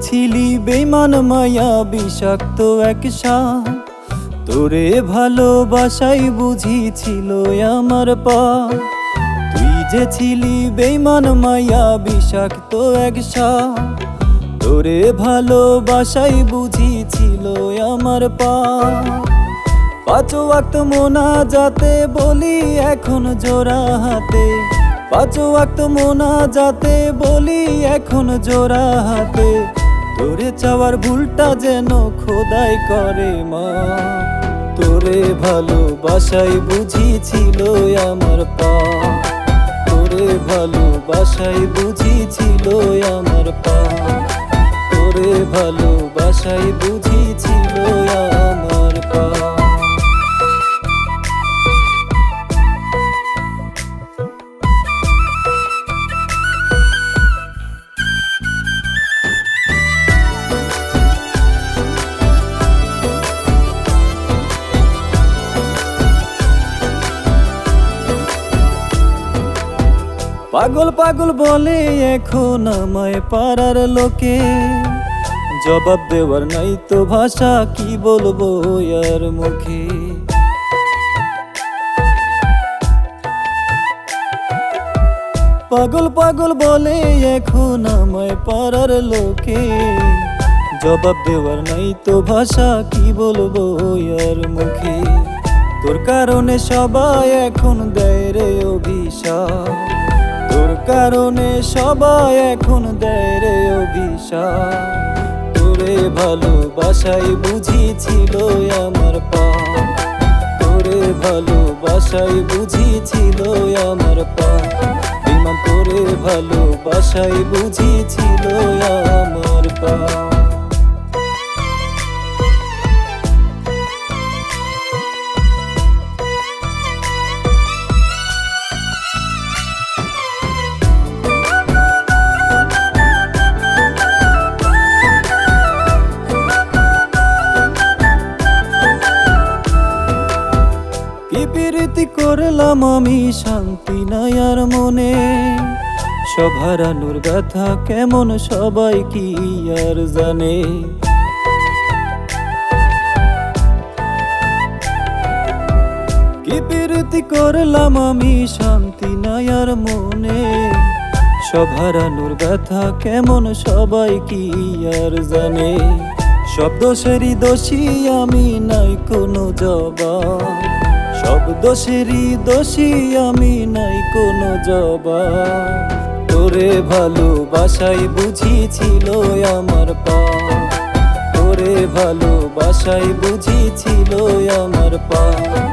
ছিলি বেঈমান মায়া বিষাক্ত এক সাপ, তোরে ভালোবাসাই বুঝিছিল আমার পাপ। তুই যে ছিলি বেঈমান মায়া বিষাক্ত এক সাপ, তোরে ভালোবাসাই বুঝিছিল আমার পাপ। পাঁচ ওয়াক্ত মোনাজাতে বলি এখন জোড়া হাতে, পাঁচ ওয়াক্ত মোনাজাতে বলি এখন জোড়া হাতে। তোরে চাওয়ার ভুলটা যেন খোদাই করে মা, তোরে ভালোবাসাই বুঝিছিল আমার পাপ। তোরে ভালোবাসাই বুঝিছিল আমার পাপ, তোরে ভালোবাসাই বুঝিছিল আমার পাপ। পাগল পাগল বলে এখন আমায় পাড়ার লোকে, জবাব দেওয়ার নাই তো ভাষা, কি বলবো আর মুখে। পাগল পাগল বলে এখন আমায় পাড়ার লোকে, জবাব দেওয়ার নাই তো ভাষা, কি বলবো আর মুখে। তোর কারণে সবাই এখন দেয় রে অভিশাপ, তোর কারণে সবাই এখন দেয় রে অভিশাপ। তোরে ভালোবাসাই বুঝিছিল আমার পাপ, তোরে ভালোবাসাই বুঝিছিল আমার পাপ। বেঈমান তোরে ভালোবাসাই বুঝিছিল আমার পাপ। কি প্রীতি করলাম আমি শান্তি নাই আর মনে, সব হারানোর ব্যথা কেমন সবাই কি আর জানে। কি প্রীতি করলাম আমি শান্তি নাই আর মনে, সব হারানোর ব্যথা কেমন সবাই কি আর জানে। সব দোষেরই দোষী আমি, নাই কোনো জবাব, সব দোষেরই দোষী আমি, নাই কোনো জবাব। তোরে ভালোবাসাই বুঝিছিল আমার পাপ, তোরে ভালোবাসাই বুঝিছিল আমার পাপ।